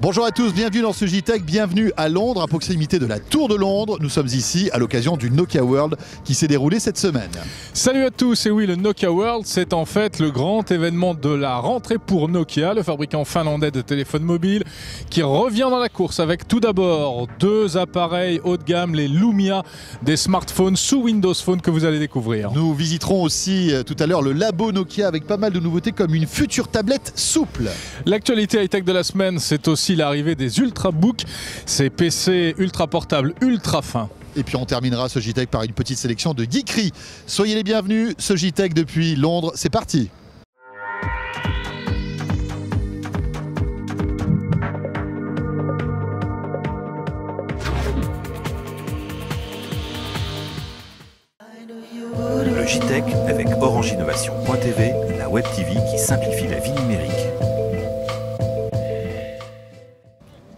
Bonjour à tous, bienvenue dans ce JTech, bienvenue à Londres, à proximité de la Tour de Londres. Nous sommes ici à l'occasion du Nokia World qui s'est déroulé cette semaine. Salut à tous, et oui, le Nokia World, c'est en fait le grand événement de la rentrée pour Nokia, le fabricant finlandais de téléphones mobiles, qui revient dans la course avec tout d'abord deux appareils haut de gamme, les Lumia, des smartphones sous Windows Phone que vous allez découvrir. Nous visiterons aussi tout à l'heure le labo Nokia avec pas mal de nouveautés comme une future tablette souple. L'actualité high-tech de la semaine, c'est aussi l'arrivée des Ultrabook, ces PC ultra portables, ultra fins. Et puis on terminera ce JTech par une petite sélection de geekeries. Soyez les bienvenus, ce JTech depuis Londres, c'est parti. Le JTech avec OrangeInnovation.tv, la web TV qui simplifie la vie numérique.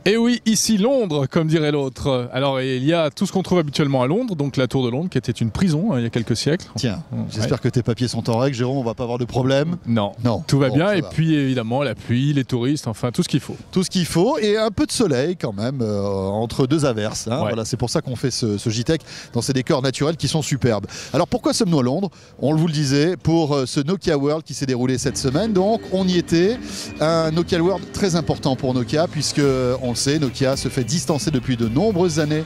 Et oui, ici Londres, comme dirait l'autre. Alors il y a tout ce qu'on trouve habituellement à Londres, donc la Tour de Londres qui était une prison il y a quelques siècles. Tiens, j'espère que tes papiers sont en règle, Jérôme, on va pas avoir de problème. Non, tout va bien, et puis évidemment la pluie, les touristes, enfin tout ce qu'il faut. Tout ce qu'il faut, et un peu de soleil quand même, entre deux averses. Hein. Voilà, c'est pour ça qu'on fait ce JTech dans ces décors naturels qui sont superbes. Alors pourquoi sommes-nous à Londres? On vous le disait, pour ce Nokia World qui s'est déroulé cette semaine, donc on y était. Un Nokia World très important pour Nokia, puisque on sait, Nokia se fait distancer depuis de nombreuses années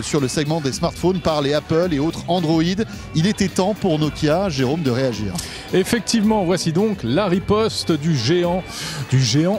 sur le segment des smartphones par les Apple et autres Android. Il était temps pour Nokia, Jérôme, de réagir. Effectivement, voici donc la riposte du géant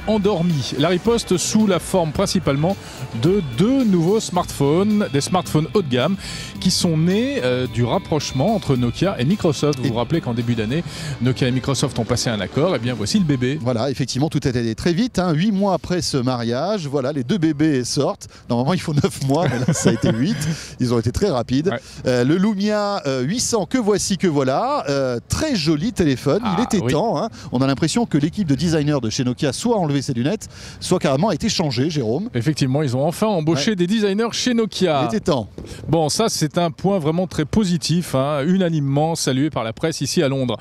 endormi. La riposte sous la forme principalement de deux nouveaux smartphones, des smartphones haut de gamme qui sont nés du rapprochement entre Nokia et Microsoft. Vous vous rappelez qu'en début d'année, Nokia et Microsoft ont passé un accord, et bien voici le bébé. Voilà, effectivement, tout a été très vite, 8 mois après ce mariage, voilà, les deux bébés sortent. Normalement, il faut 9 mois, mais là, ça a été 8. Ils ont été très rapides. Ouais. Le Lumia 800, que voici, que voilà. Très joli téléphone. Il était temps. Hein. On a l'impression que l'équipe de designers de chez Nokia soit a enlevé ses lunettes, soit carrément a été changée, Jérôme. Effectivement, ils ont enfin embauché des designers chez Nokia. Il était temps. Bon, ça, c'est un point vraiment très positif, unanimement salué par la presse ici à Londres.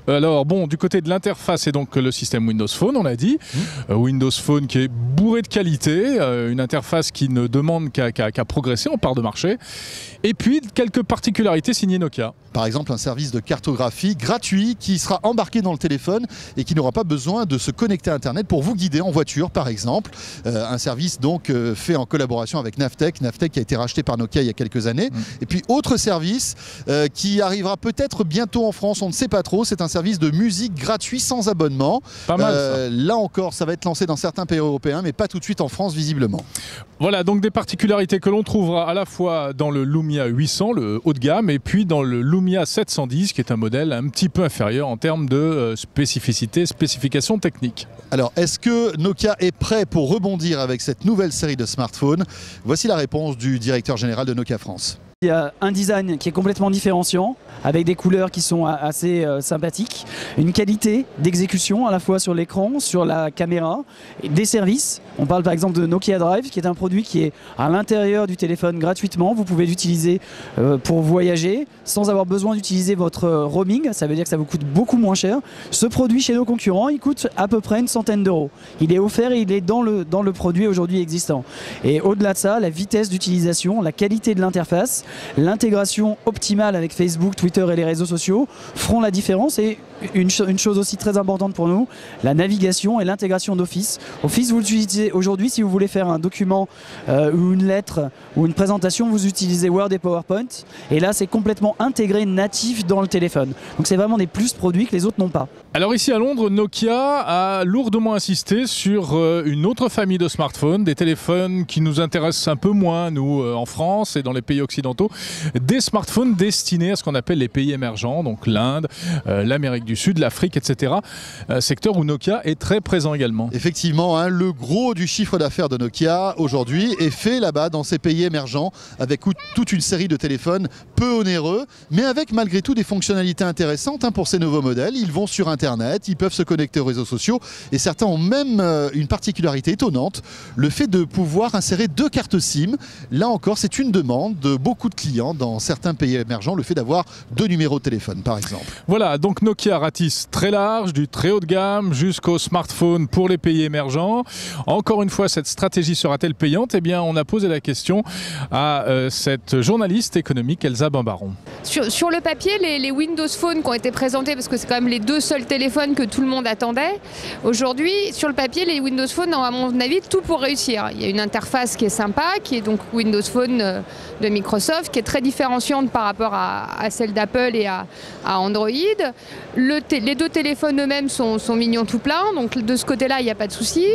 Alors, bon, du côté de l'interface, c'est donc le système Windows Phone, on l'a dit. Windows Phone qui est bourré de qualité, une interface qui ne demande qu'à progresser en part de marché. Et puis, quelques particularités signées Nokia. Par exemple, un service de cartographie gratuit qui sera embarqué dans le téléphone et qui n'aura pas besoin de se connecter à Internet pour vous guider en voiture, par exemple. Un service donc fait en collaboration avec Navteq. Navteq qui a été racheté par Nokia il y a quelques années. Et puis, autre service qui arrivera peut-être bientôt en France, on ne sait pas trop. C'est un service de musique gratuit sans abonnement. Pas mal, ça. Là encore, ça va être lancé dans certains pays européens, mais pas tout de suite en France, visiblement. Voilà, donc des particularités que l'on trouvera à la fois dans le Lumia 800, le haut de gamme, et puis dans le Lumia 710, qui est un modèle un petit peu inférieur en termes de spécifications techniques. Alors, est-ce que Nokia est prêt pour rebondir avec cette nouvelle série de smartphones? Voici la réponse du directeur général de Nokia France. Il y a un design qui est complètement différenciant, avec des couleurs qui sont assez sympathiques, une qualité d'exécution à la fois sur l'écran, sur la caméra, et des services. On parle par exemple de Nokia Drive, qui est un produit qui est à l'intérieur du téléphone gratuitement. Vous pouvez l'utiliser pour voyager sans avoir besoin d'utiliser votre roaming. Ça veut dire que ça vous coûte beaucoup moins cher. Ce produit chez nos concurrents, il coûte à peu près 100 €. Il est offert et il est dans le produit aujourd'hui existant. Et au-delà de ça, la vitesse d'utilisation, la qualité de l'interface, l'intégration optimale avec Facebook, Twitter et les réseaux sociaux feront la différence. Et une chose aussi très importante pour nous, la navigation et l'intégration d'Office. Office, vous l'utilisez aujourd'hui si vous voulez faire un document ou une lettre ou une présentation, vous utilisez Word et PowerPoint. Et là, c'est complètement intégré natif dans le téléphone. Donc c'est vraiment des plus produits que les autres n'ont pas. Alors ici à Londres, Nokia a lourdement insisté sur une autre famille de smartphones, des téléphones qui nous intéressent un peu moins, nous, en France et dans les pays occidentaux, des smartphones destinés à ce qu'on appelle les pays émergents, donc l'Inde, l'Amérique du Sud, l'Afrique, etc. Secteur où Nokia est très présent également. Effectivement, le gros du chiffre d'affaires de Nokia aujourd'hui est fait là-bas dans ces pays émergents avec toute une série de téléphones peu onéreux, mais avec malgré tout des fonctionnalités intéressantes pour ces nouveaux modèles. Ils vont sur Internet Internet, ils peuvent se connecter aux réseaux sociaux et certains ont même une particularité étonnante, le fait de pouvoir insérer 2 cartes SIM. Là encore, c'est une demande de beaucoup de clients dans certains pays émergents, le fait d'avoir 2 numéros de téléphone par exemple. Voilà, donc Nokia ratisse très large, du très haut de gamme jusqu'au smartphone pour les pays émergents. Encore une fois, cette stratégie sera-t-elle payante? Eh bien, on a posé la question à cette journaliste économique Elsa Bambaron. Sur le papier, les Windows Phone qui ont été présentés, parce que c'est quand même les 2 seuls téléphones que tout le monde attendait, aujourd'hui, sur le papier, les Windows Phone ont à mon avis tout pour réussir. Il y a une interface qui est sympa, qui est donc Windows Phone de Microsoft, qui est très différenciante par rapport à celle d'Apple et à Android. Les 2 téléphones eux-mêmes sont mignons tout plein, donc de ce côté-là, il n'y a pas de souci.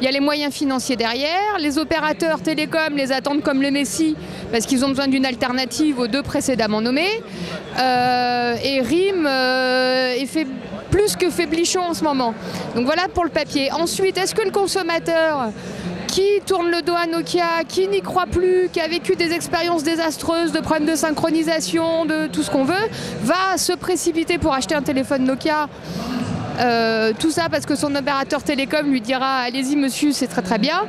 Il y a les moyens financiers derrière, les opérateurs télécoms les attendent comme le Messie, parce qu'ils ont besoin d'une alternative aux 2 précédemment nommés. Et RIM est fait plus que faiblichon en ce moment. Donc voilà pour le papier. Ensuite, est-ce que le consommateur qui tourne le dos à Nokia, qui n'y croit plus, qui a vécu des expériences désastreuses, de problèmes de synchronisation, de tout ce qu'on veut, va se précipiter pour acheter un téléphone Nokia? Tout ça parce que son opérateur télécom lui dira « Allez-y monsieur, c'est très très bien ».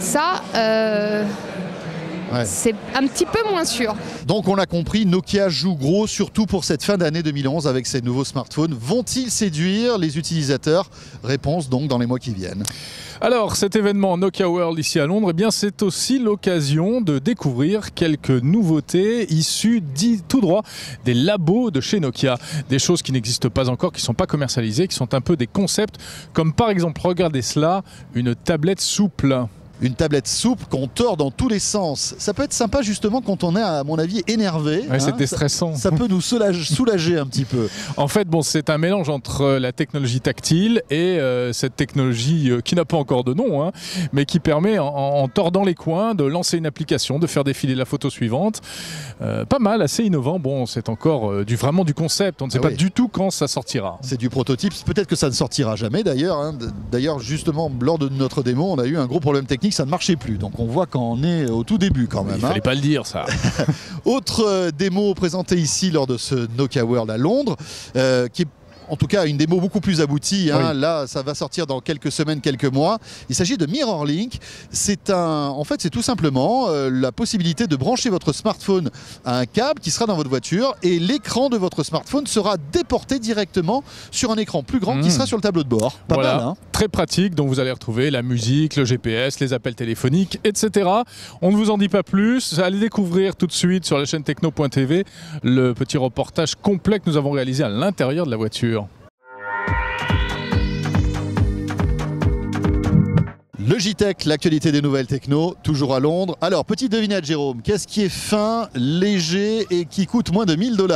Ça, c'est un petit peu moins sûr. Donc on l'a compris, Nokia joue gros, surtout pour cette fin d'année 2011 avec ses nouveaux smartphones. Vont-ils séduire les utilisateurs? Réponse donc dans les mois qui viennent. Alors, cet événement Nokia World ici à Londres, eh bien, c'est aussi l'occasion de découvrir quelques nouveautés issues tout droit des labos de chez Nokia. Des choses qui n'existent pas encore, qui ne sont pas commercialisées, qui sont un peu des concepts, comme par exemple, regardez cela, une tablette souple. Une tablette souple qu'on tord dans tous les sens. Ça peut être sympa justement quand on est, à mon avis, énervé. Ouais, c'est déstressant. Ça peut nous soulager un petit peu. En fait, bon, c'est un mélange entre la technologie tactile et cette technologie qui n'a pas encore de nom, hein, mais qui permet, en tordant les coins, de lancer une application, de faire défiler la photo suivante. Pas mal, assez innovant. Bon, c'est encore vraiment du concept. On ne sait pas du tout quand ça sortira. C'est du prototype. Peut-être que ça ne sortira jamais d'ailleurs. Hein. D'ailleurs, justement, lors de notre démo, on a eu un gros problème technique. Ça ne marchait plus. Donc on voit quand on est au tout début quand même. Il fallait pas le dire ça. Autre démo présentée ici lors de ce Nokia World à Londres, qui est en tout cas une démo beaucoup plus aboutie. Hein. Oui. Là, ça va sortir dans quelques semaines, quelques mois. Il s'agit de MirrorLink. En fait, c'est tout simplement la possibilité de brancher votre smartphone à un câble qui sera dans votre voiture et l'écran de votre smartphone sera déporté directement sur un écran plus grand qui sera sur le tableau de bord. Pas mal, hein. Très pratique, donc vous allez retrouver la musique, le GPS, les appels téléphoniques, etc. On ne vous en dit pas plus. Allez découvrir tout de suite sur la chaîne techno.tv le petit reportage complet que nous avons réalisé à l'intérieur de la voiture. Le JTech, l'actualité des nouvelles techno, toujours à Londres. Alors, petite devinette, Jérôme, qu'est-ce qui est fin, léger et qui coûte moins de 1 000 $?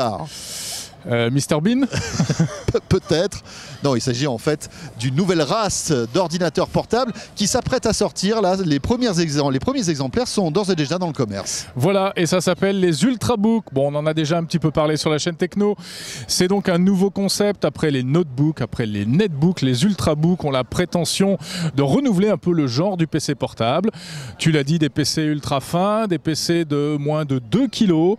Mr Bean. Peut-être. Non, il s'agit en fait d'une nouvelle race d'ordinateurs portables qui s'apprête à sortir. Là, les premiers exemplaires sont d'ores et déjà dans le commerce. Voilà, et ça s'appelle les Ultrabooks. Bon, on en a déjà un petit peu parlé sur la chaîne Techno. C'est donc un nouveau concept après les notebooks, après les netbooks. Les Ultrabooks ont la prétention de renouveler un peu le genre du PC portable. Tu l'as dit, des PC ultra fins, des PC de moins de 2 kg.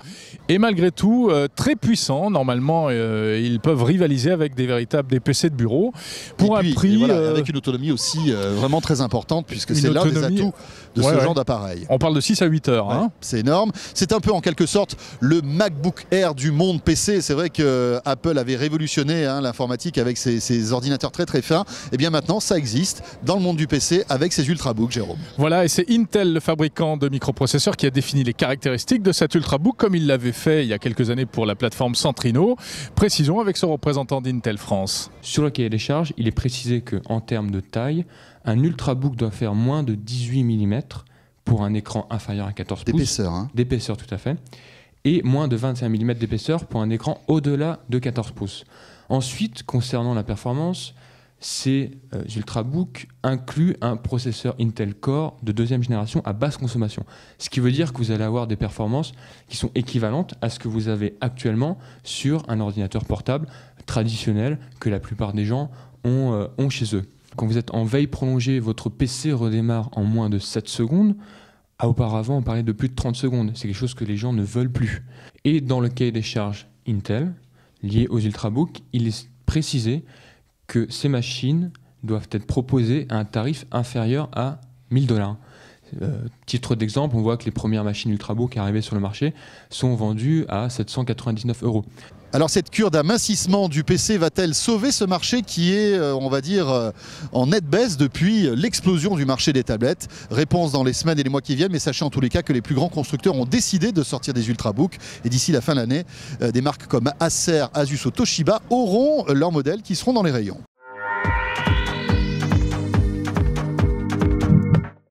Et malgré tout, très puissants. Normalement, ils peuvent rivaliser avec des PC de bureau pour un prix voilà, avec une autonomie aussi vraiment très importante puisque c'est l'un des atouts de ce genre d'appareil. On parle de 6 à 8 heures. Hein. C'est énorme. C'est un peu en quelque sorte le MacBook Air du monde PC. C'est vrai que Apple avait révolutionné l'informatique avec ses ordinateurs très très fins. Et bien maintenant, ça existe dans le monde du PC avec ces Ultrabooks, Jérôme. Voilà, et c'est Intel, le fabricant de microprocesseurs, qui a défini les caractéristiques de cet Ultrabook comme il l'avait fait il y a quelques années pour la plateforme Centrino. Précisons avec son représentant d'Intel France. Sur le cahier des charges, il est précisé qu'en termes de taille, un Ultrabook doit faire moins de 18 mm pour un écran inférieur à 14 pouces. D'épaisseur, hein. D'épaisseur, tout à fait. Et moins de 21 mm d'épaisseur pour un écran au-delà de 14 pouces. Ensuite, concernant la performance, ces Ultrabooks incluent un processeur Intel Core de 2e génération à basse consommation. Ce qui veut dire que vous allez avoir des performances qui sont équivalentes à ce que vous avez actuellement sur un ordinateur portable traditionnel que la plupart des gens ont chez eux. Quand vous êtes en veille prolongée, votre PC redémarre en moins de 7 secondes. Auparavant, on parlait de plus de 30 secondes. C'est quelque chose que les gens ne veulent plus. Et dans le cahier des charges Intel, lié aux Ultrabooks, il est précisé que ces machines doivent être proposées à un tarif inférieur à 1 000 $. Titre d'exemple, on voit que les premières machines Ultrabook arrivées sur le marché sont vendues à 799 €. Alors cette cure d'amincissement du PC va-t-elle sauver ce marché qui est, on va dire, en nette baisse depuis l'explosion du marché des tablettes? Réponse dans les semaines et les mois qui viennent, mais sachez en tous les cas que les plus grands constructeurs ont décidé de sortir des Ultrabooks et d'ici la fin de l'année, des marques comme Acer, Asus ou Toshiba auront leurs modèles qui seront dans les rayons.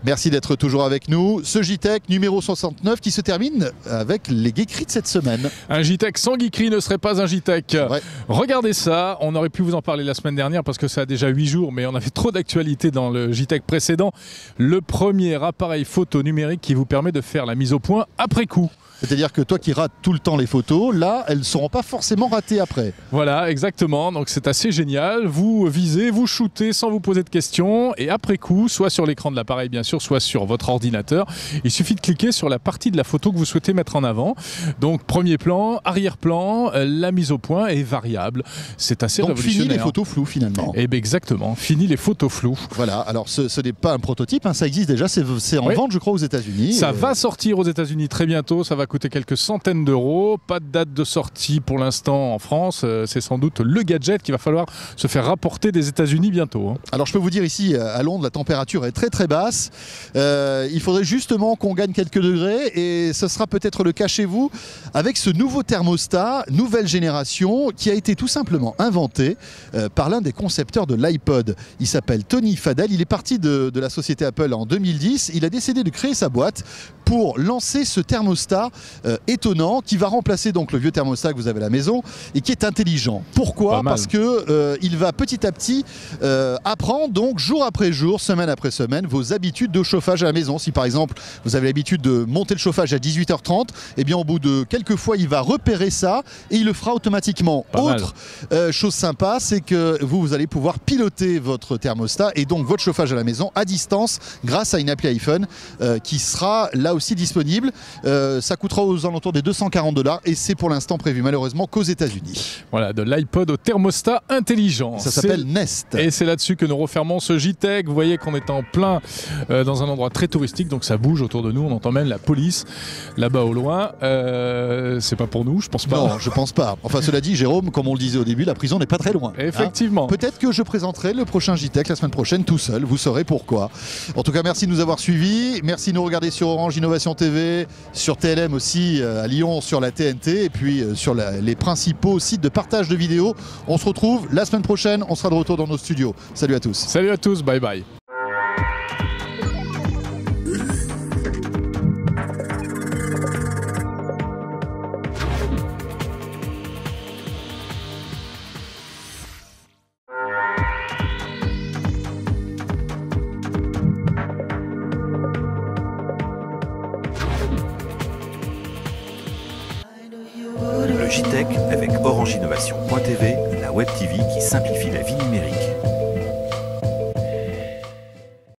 Merci d'être toujours avec nous. Ce JTech numéro 69 qui se termine avec les geekeries de cette semaine. Un JTech sans geekerie ne serait pas un JTech. Ouais. Regardez ça, on aurait pu vous en parler la semaine dernière parce que ça a déjà 8 jours, mais on avait trop d'actualité dans le JTech précédent. Le premier appareil photo numérique qui vous permet de faire la mise au point après coup. C'est-à-dire que toi qui rates tout le temps les photos, là, elles ne seront pas forcément ratées après. Voilà, exactement. Donc c'est assez génial. Vous visez, vous shootez sans vous poser de questions. Et après coup, soit sur l'écran de l'appareil, bien sûr, soit sur votre ordinateur, il suffit de cliquer sur la partie de la photo que vous souhaitez mettre en avant. Donc premier plan, arrière-plan, la mise au point est variable. C'est assez révolutionnaire. Donc fini les photos floues finalement. Eh bien exactement, fini les photos floues. Voilà, alors ce n'est pas un prototype, hein, ça existe déjà, c'est en vente je crois aux États-Unis. Ça va sortir aux États-Unis très bientôt, ça va coûter quelques centaines d'euros. Pas de date de sortie pour l'instant en France. C'est sans doute le gadget qu'il va falloir se faire rapporter des États-Unis bientôt. Alors je peux vous dire ici à Londres, la température est très très basse. Il faudrait justement qu'on gagne quelques degrés et ce sera peut-être le cas chez vous avec ce nouveau thermostat, nouvelle génération, qui a été tout simplement inventé par l'un des concepteurs de l'iPod. Il s'appelle Tony Fadell. Il est parti de la société Apple en 2010. Il a décidé de créer sa boîte pour lancer ce thermostat étonnant qui va remplacer donc le vieux thermostat que vous avez à la maison et qui est intelligent. Pourquoi? Parce que il va petit à petit apprendre donc jour après jour, semaine après semaine, vos habitudes de chauffage à la maison. Si par exemple vous avez l'habitude de monter le chauffage à 18h30, eh bien au bout de quelques fois il va repérer ça et il le fera automatiquement. Autre chose sympa, c'est que vous allez pouvoir piloter votre thermostat et donc votre chauffage à la maison à distance grâce à une appli iPhone qui sera là aussi disponible. Ça coûtera aux alentours des 240 $ et c'est pour l'instant prévu malheureusement qu'aux États-Unis. Voilà, de l'iPod au thermostat intelligent. Ça s'appelle Nest. Et c'est là-dessus que nous refermons ce JTech. Vous voyez qu'on est en plein dans un endroit très touristique, donc ça bouge autour de nous. On entend même la police là-bas au loin. C'est pas pour nous, je pense pas. Non, je pense pas. Enfin, cela dit, Jérôme, comme on le disait au début, la prison n'est pas très loin. Effectivement. Hein. Peut-être que je présenterai le prochain JTech la semaine prochaine tout seul. Vous saurez pourquoi. En tout cas, merci de nous avoir suivis. Merci de nous regarder sur Orange Innovation TV, sur TLM aussi à Lyon, sur la TNT et puis sur les principaux sites de partage de vidéos. On se retrouve la semaine prochaine. On sera de retour dans nos studios. Salut à tous. Salut à tous. Bye bye. Le JTech avec Orange Innovation.tv, la web TV qui simplifie la vie numérique.